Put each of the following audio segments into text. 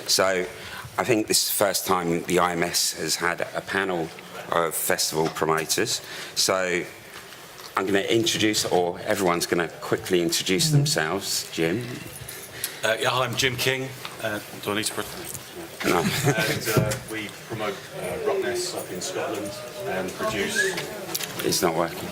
So I think this is the first time the IMS has had a panel of festival promoters. So I'm going to introduce, or everyone's going to quickly introduce themselves. Jim? Yeah, I'm Jim King. Do I need to... No. And we promote Rockness up in Scotland and produce... It's not working.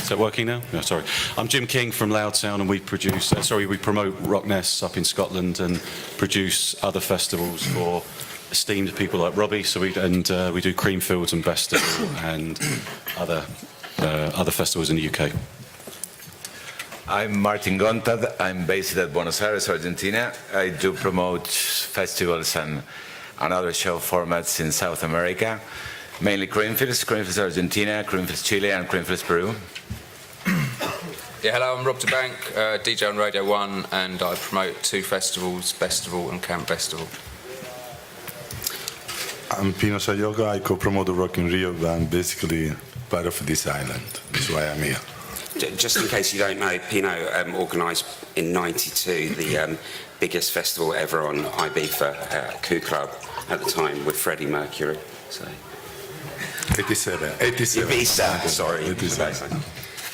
Is that working now? No, sorry. I'm Jim King from Loud Sound, and we produce... we promote Rockness up in Scotland and produce other festivals for esteemed people like Robbie. So we do Creamfields and Festival and other festivals in the UK. I'm Martin Gontad. I'm based at Buenos Aires, Argentina. I do promote festivals and other show formats in South America, mainly Creamfields Argentina, Creamfields Chile, and Creamfields Peru. Yeah, hello, I'm Rob DeBank, DJ on Radio 1, and I promote two festivals, Festival and Camp Festival. I'm Pino Sayoga. I co-promote the Rock in Rio, but I'm basically part of this island. That's why I'm here. Just in case you don't know, Pino organised in '92 the biggest festival ever on Ibiza, Coup Club, at the time with Freddie Mercury. So. 87. Ibiza, sorry. 87.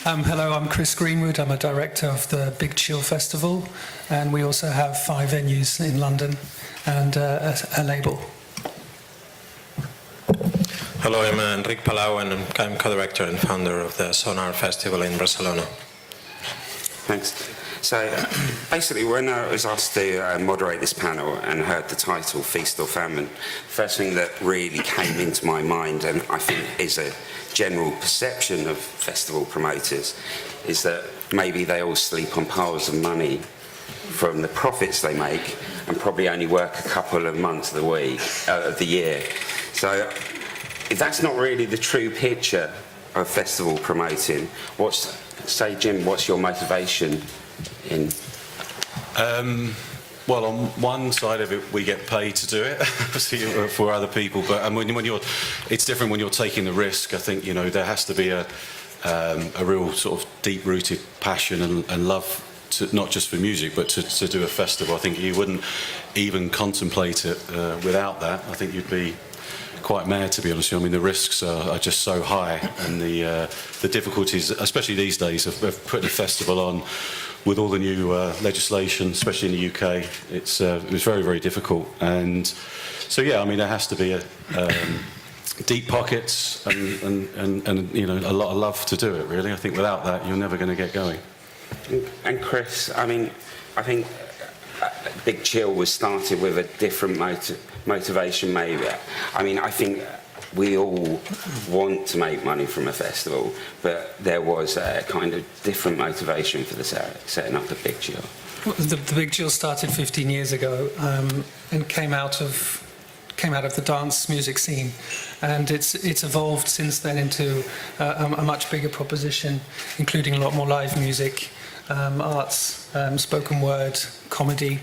Hello, I'm Chris Greenwood. I'm a director of the Big Chill Festival, and we also have 5 venues in London and a label. Hello, I'm Enric Palau, and I'm co-director and founder of the Sonar Festival in Barcelona. Thanks. So basically, when I was asked to moderate this panel and heard the title, Feast or Famine, first thing that really came into my mind, and I think is a general perception of festival promoters, is that maybe they all sleep on piles of money from the profits they make and probably only work a couple of months of the year. So if that's not really the true picture of festival promoting, Jim, what's your motivation in? Well, on one side of it, we get paid to do it for other people, but it's different when you're taking the risk. I think there has to be a real sort of deep-rooted passion and love to, not just for music, but to do a festival. I think you wouldn't even contemplate it without that. I think you'd be quite mad, to be honest with you. I mean, the risks are just so high, and the difficulties, especially these days, of putting a festival on with all the new legislation, especially in the UK, it was very, very difficult. And so, yeah, I mean, there has to be deep pockets and a lot of love to do it. Really, I think without that, you're never going to get going. And Chris, I mean, I think Big Chill was started with a different motivation, maybe. I mean, I think we all want to make money from a festival, but there was a kind of different motivation for the setting up the Big Chill. The Big Chill started 15 years ago and came out of the dance music scene, and it's evolved since then into a much bigger proposition, including a lot more live music, arts, spoken word, comedy.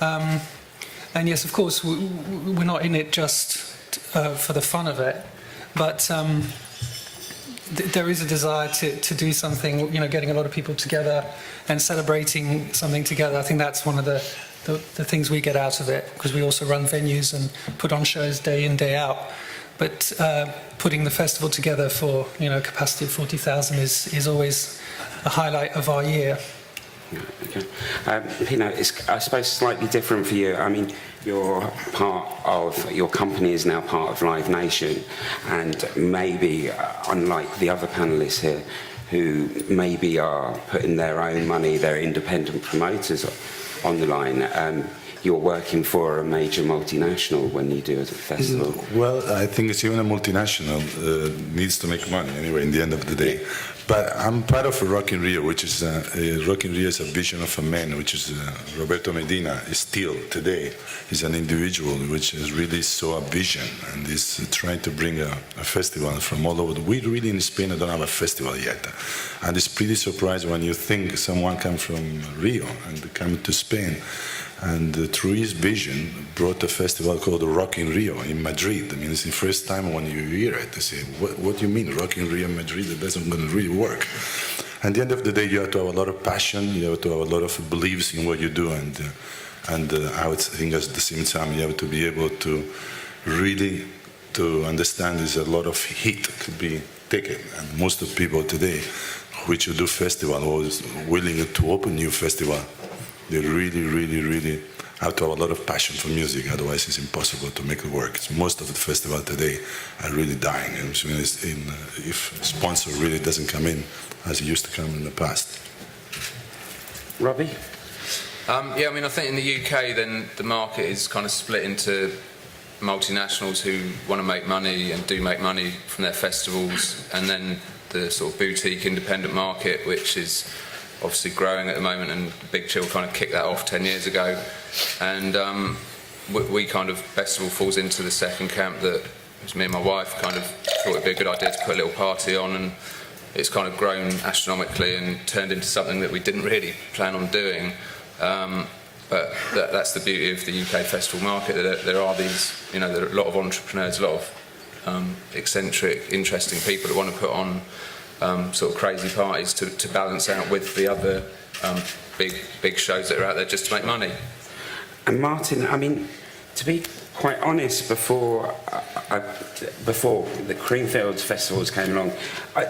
And yes, of course, we're not in it just for the fun of it, but there is a desire to do something, getting a lot of people together and celebrating something together. I think that's one of the things we get out of it, because we also run venues and put on shows day in, day out. But putting the festival together for capacity of 40,000 is always a highlight of our year. Okay. Pino, it's, I suppose, slightly different for you. I mean, your company is now part of Live Nation, and maybe, unlike the other panellists here, who maybe are putting their own money, their independent promoters on the line, you're working for a major multinational when you do a festival. Well, I think it's even a multinational needs to make money anyway in the end of the day. But I'm part of a Rock in Rio, which is Rock in Rio is a vision of a man, which is Roberto Medina. Is still today, he's an individual which is really saw a vision and is trying to bring a festival from all over. We really in Spain don't have a festival yet, and it's pretty surprising when you think someone come from Rio and come to Spain. And through his vision, brought a festival called Rock in Rio in Madrid. I mean, it's the first time when you hear it, they say, what do you mean, Rock in Rio in Madrid? It doesn't really work. At the end of the day, you have to have a lot of passion, you have to have a lot of beliefs in what you do, and And I would think at the same time you have to be able to really to understand there's a lot of heat could be taken. And most of the people today which do festival or is willing to open new festival, they really have to have a lot of passion for music, otherwise it's impossible to make it work. Most of the festival today are really dying, and if sponsor really doesn't come in as it used to come in the past. Robbie? Yeah, I mean, I think in the UK, then the market is kind of split into multinationals who want to make money and do make money from their festivals, and then the sort of boutique independent market, which is obviously growing at the moment, and Big Chill kind of kicked that off 10 years ago. And we kind of, festival falls into the second camp that me and my wife kind of thought it'd be a good idea to put a little party on, and it's kind of grown astronomically and turned into something that we didn't really plan on doing. But that's the beauty of the UK festival market, that there are these, you know, there are a lot of entrepreneurs, a lot of eccentric, interesting people that want to put on sort of crazy parties to balance out with the other big shows that are out there just to make money. And Martin, I mean, to be quite honest, before the Creamfields festivals came along,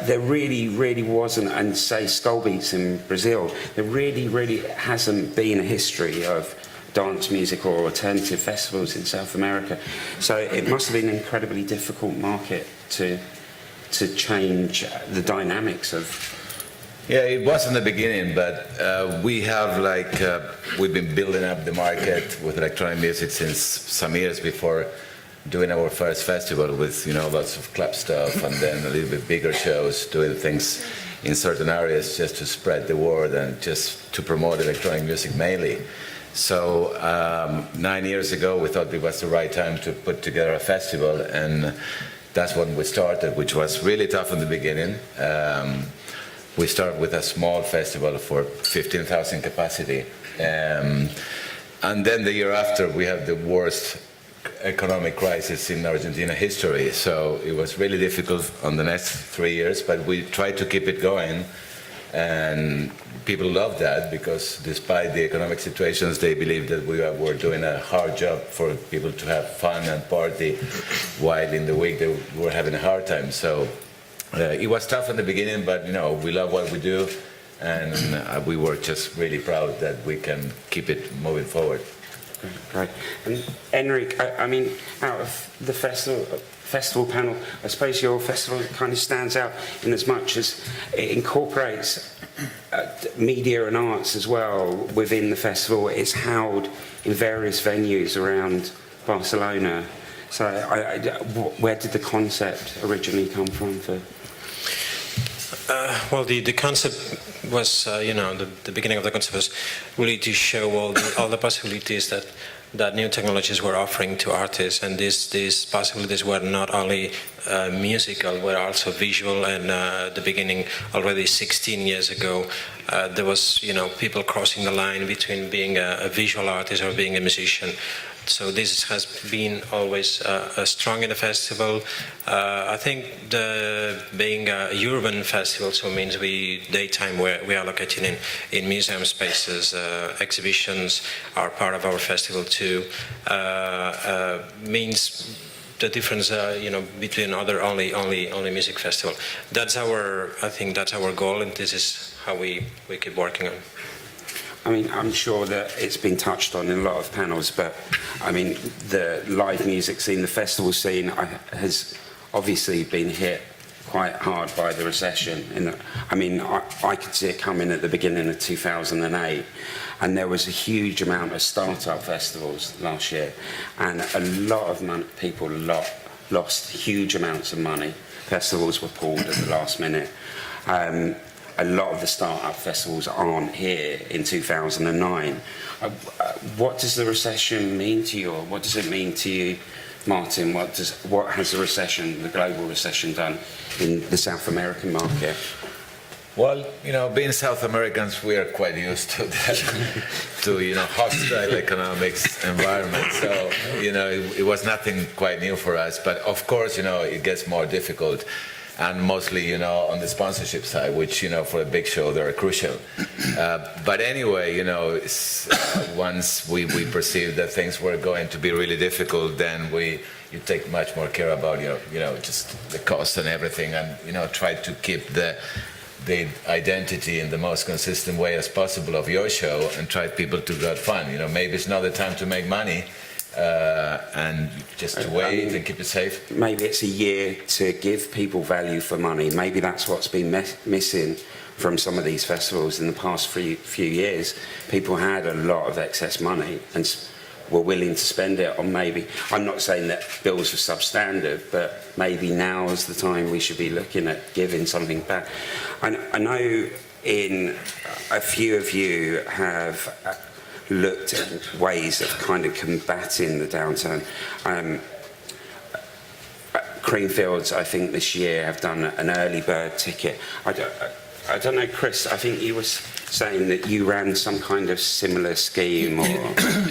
there really wasn't, and say Skull Beats in Brazil, there really hasn't been a history of dance music or alternative festivals in South America. So it must have been an incredibly difficult market to change the dynamics of. Yeah, it was in the beginning, but we have we've been building up the market with electronic music since some years before doing our first festival with, you know, lots of club stuff and then a little bit bigger shows, doing things in certain areas just to spread the word and just to promote electronic music mainly. So 9 years ago, we thought it was the right time to put together a festival, and that's when we started, which was really tough in the beginning. We started with a small festival for 15,000 capacity. And then the year after, we had the worst economic crisis in Argentina history. So it was really difficult on the next 3 years, but we tried to keep it going. And people loved that because despite the economic situations, they believed that we were doing a hard job for people to have fun and party, while in the week they were having a hard time. So it was tough in the beginning, but, you know, we love what we do, and we were just really proud that we can keep it moving forward. Great. And Enrique, I mean, out of the festival panel, I suppose your festival kind of stands out in as much as it incorporates media and arts as well within the festival. It's held in various venues around Barcelona. So where did the concept originally come from for? Well, the concept was, the beginning of the concept was really to show all the possibilities that new technologies were offering to artists, and these possibilities were not only musical, were also visual. And at the beginning, already 16 years ago, there was, people crossing the line between being a visual artist or being a musician. So this has been always strong in the festival. I think being a urban festival, so means daytime we are located in museum spaces, exhibitions are part of our festival too. Means the difference, between other only music festival. I think that's our goal, and this is how we keep working on. I mean, I'm sure that it's been touched on in a lot of panels, but I mean, the live music scene, the festival scene has obviously been hit quite hard by the recession. I could see it coming at the beginning of 2008, and there was a huge amount of start-up festivals last year, and a lot of people lost huge amounts of money. Festivals were pulled at the last minute. A lot of the start-up festivals aren't here in 2009. What does the recession mean to you, or what does it mean to you, Martin? What has the global recession done in the South American market? Well, being South Americans, we are quite used to that, to hostile economics environment. So, it was nothing quite new for us. But of course, it gets more difficult. and mostly, on the sponsorship side, which, for a big show, they're crucial. But anyway, once we perceived that things were going to be really difficult, then you take much more care about, just the cost and everything, and, try to keep the identity in the most consistent way as possible of your show, and try people to get fun. Maybe it's not the time to make money, and just to wait and keep it safe. Maybe it's a year to give people value for money. Maybe that's what's been missing from some of these festivals in the past few years. People had a lot of excess money and were willing to spend it on maybe, I'm not saying that bills are substandard, but maybe now is the time we should be looking at giving something back. I know a few of you have looked at ways of kind of combating the downturn. Creamfields, I think this year have done an early bird ticket. I don't know, Chris, I think you were saying that you ran some kind of similar scheme. Or...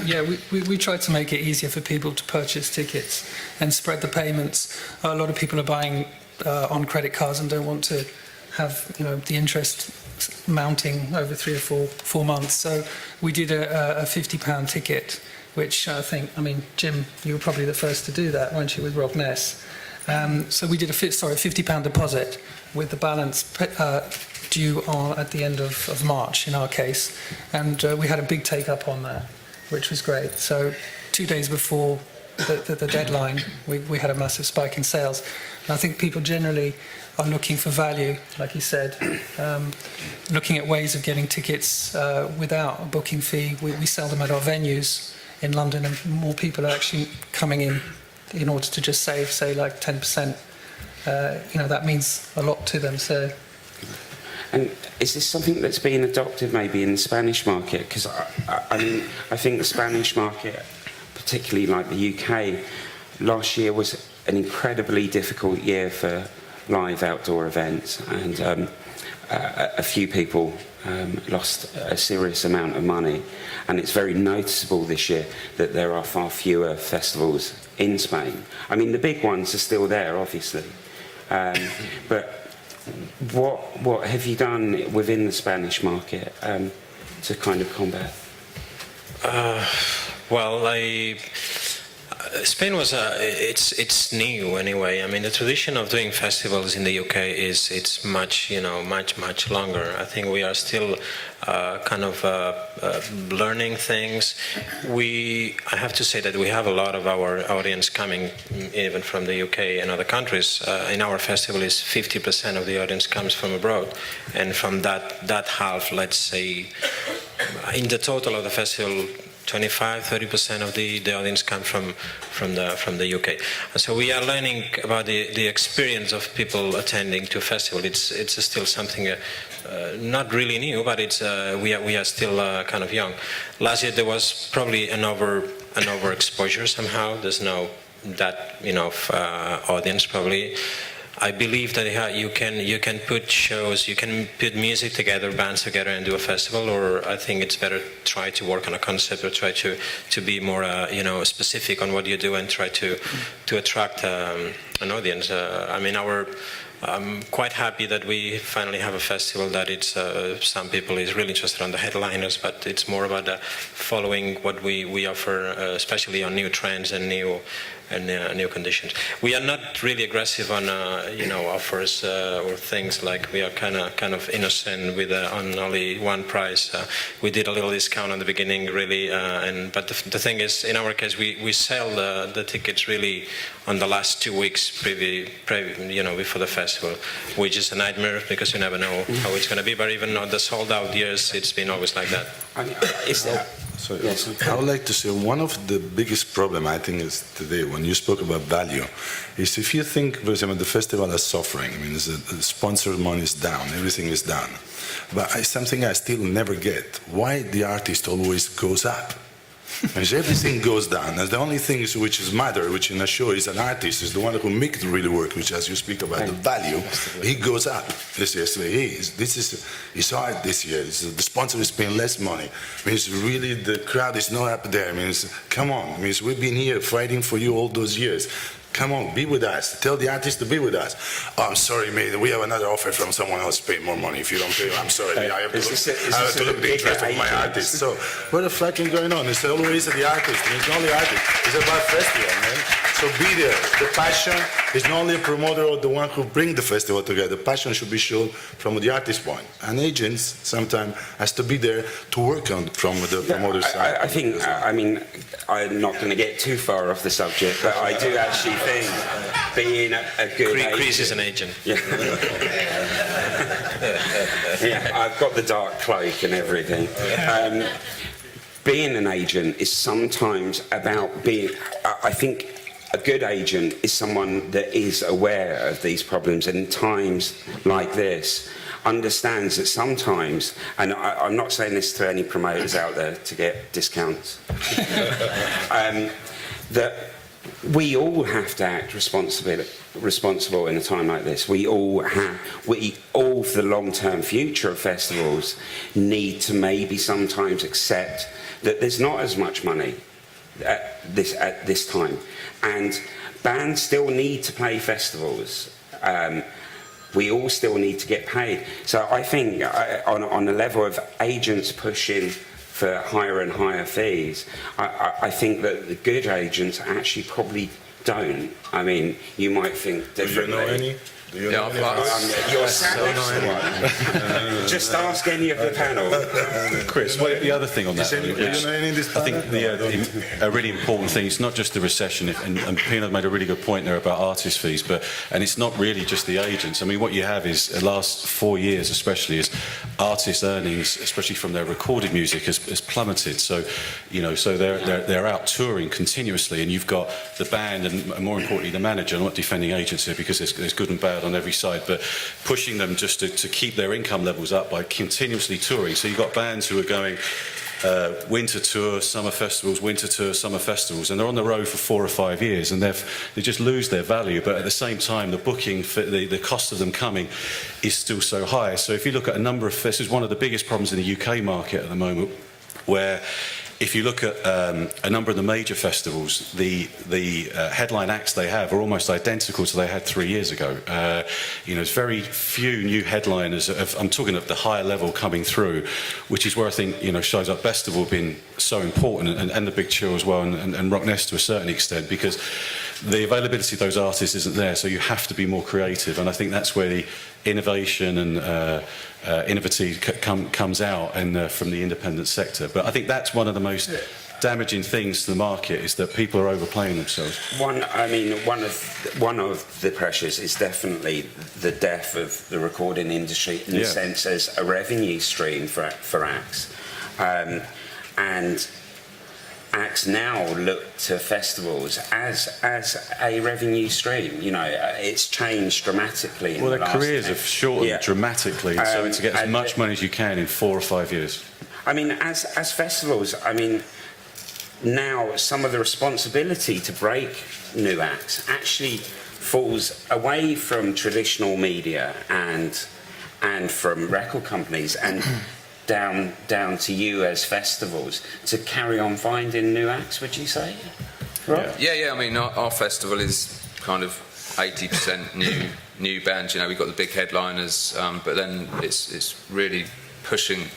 Yeah, we tried to make it easier for people to purchase tickets and spread the payments. A lot of people are buying on credit cards and don't want to have the interest mounting over 3 or 4 months. So we did a £50 ticket, which I mean, Jim, you were probably the first to do that, weren't you, with Rock Ness? So we did a £50 deposit with the balance due at the end of March in our case, and we had a big take up on that, which was great. So 2 days before the deadline, we had a massive spike in sales. And I think people generally are looking for value, like you said, looking at ways of getting tickets without a booking fee. We sell them at our venues in London, and more people are actually coming in order to just save, say, like 10%. That means a lot to them. So. And is this something that's been adopted maybe in the Spanish market? Because I think the Spanish market, particularly like the UK, last year was an incredibly difficult year for live outdoor events, and a few people lost a serious amount of money, and it's very noticeable this year that there are far fewer festivals in Spain. I mean, the big ones are still there, obviously, but what have you done within the Spanish market to kind of combat? Spain was it's new anyway. I mean, the tradition of doing festivals in the UK it's much longer. I think we are still learning things. I have to say that we have a lot of our audience coming even from the UK and other countries. In our festival, is 50% of the audience comes from abroad, and from that half, let's say, in the total of the festival, 25-30% of the audience come from the UK. And so we are learning about the experience of people attending to a festival. It's still something not really new, but we are still kind of young. Last year there was probably an overexposure somehow. There's no that audience probably. I believe that you can put shows, you can put music together, bands together, and do a festival. Or I think it's better try to work on a concept, or try to be more specific on what you do, and try to attract an audience. I'm quite happy that we finally have a festival that some people is really interested on the headliners, but it's more about following what we offer, especially on new trends and new conditions. We are not really aggressive on offers or things, like we are kind of innocent with on only one price. We did a little discount on the beginning, really, but the thing is, in our case, we sell the tickets really on the last 2 weeks before the festival, which is a nightmare because you never know how it's going to be. But even on the sold out years, it's been always like that. I would like to say one of the biggest problem I think is today, when you spoke about value, is if you think, for example, the festival is suffering. I mean, the sponsor money is down, everything is down. But something I still never get, why the artist always goes up? Because everything goes down, and the only thing which is matter, which in a show is an artist, is the one who makes it really work, which, as you speak about the value, he goes up. This is hard this year. The sponsor is paying less money. Means really the crowd is not up there. Means come on. Means we've been here fighting for you all those years. Come on, be with us. Tell the artist to be with us. Oh, I'm sorry, mate. We have another offer from someone else. Pay more money. If you don't pay, I'm sorry. I have to look the interest of my artist. So what the fucking going on? It's always the artist. It's not the artist. It's about festival, man. So be there. The passion is not only a promoter or the one who bring the festival together. The passion should be shown from the artist point. And agents sometimes has to be there to work on from the promoter side. I think, I mean, I'm not going to get too far off the subject, but I do actually think being a good agent... Chris is an agent. Yeah. Yeah, I've got the dark cloak and everything. Being an agent is sometimes about being... I think a good agent is someone that is aware of these problems, and in times like this understands that sometimes, and I'm not saying this to any promoters out there to get discounts, that we all have to act responsible in a time like this. We all, for the long-term future of festivals, need to maybe sometimes accept that there's not as much money at this time, and bands still need to play festivals. We all still need to get paid. So I think on the level of agents pushing for higher and higher fees, I think that the good agents actually probably don't. I mean, you might think differently. Do you know any? You're sat next to one. Just ask any of the panel. Chris, well, the other thing on that, Do you know any in this I think a really important thing, it's not just the recession, and Pino made a really good point there about artist fees, and it's not really just the agents. I mean, what you have is, the last 4 years especially, is artist earnings, especially from their recorded music, has plummeted. So, so they're out touring continuously, and you've got the band and more importantly the manager. I'm not defending agents here because there's good and bad on every side, but pushing them just to keep their income levels up by continuously touring. So you've got bands who are going winter tour, summer festivals, winter tour, summer festivals, and they're on the road for 4 or 5 years, and they just lose their value. But at the same time, the booking, the cost of them coming is still so high. So if you look at a number of this is one of the biggest problems in the UK market at the moment, where if you look at a number of the major festivals, the headline acts they have are almost identical to they had 3 years ago. There's very few new headliners. I'm talking of the higher level coming through, which is where I think shows like Festival have been so important, and the Big Chill as well, and Rock Nest to a certain extent, because the availability of those artists isn't there. So you have to be more creative, and I think that's where the innovation and innovative comes out, and from the independent sector. But I think that's one of the most damaging things to the market, is that people are overplaying themselves. One of the pressures is definitely the death of the recording industry in the sense as a revenue stream for acts, and acts now look to festivals as a revenue stream. It's changed dramatically. Well, their careers have shortened dramatically, so to get as much money as you can in 4 or 5 years. I mean, as festivals, now some of the responsibility to break new acts actually falls away from traditional media and from record companies and down to you as festivals to carry on finding new acts, would you say? Rob? Yeah. I mean, our festival is kind of 80% new bands. We've got the big headliners, but then it's really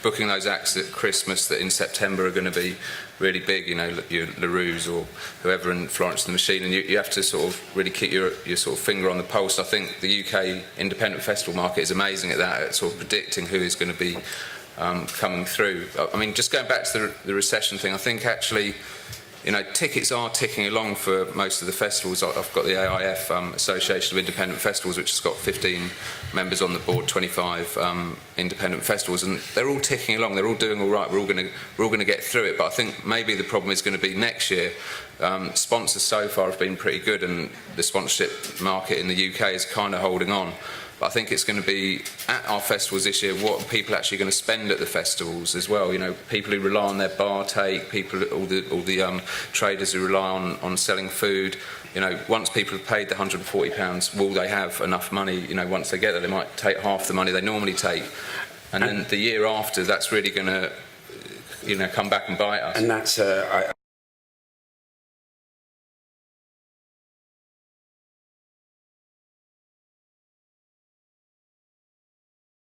booking those acts at Christmas that in September are going to be really big. Your LaRue's or whoever in Florence and the Machine, and you have to sort of really keep your sort of finger on the pulse. I think the UK independent festival market is amazing at that, at sort of predicting who is going to be coming through. I mean, just going back to the recession thing, I think actually, tickets are ticking along for most of the festivals. I've got the AIF, Association of Independent Festivals, which has got 15 members on the board, 25 independent festivals, and they're all ticking along. They're all doing all right. We're all going to get through it. But I think maybe the problem is going to be next year. Sponsors so far have been pretty good, and the sponsorship market in the UK is kind of holding on. But I think it's going to be at our festivals this year what are people actually going to spend at the festivals as well. People who rely on their bar take, all the traders who rely on selling food. Once people have paid the £140, will they have enough money? Once they get there, they might take half the money they normally take, and then the year after, that's really going to come back and bite us. And that's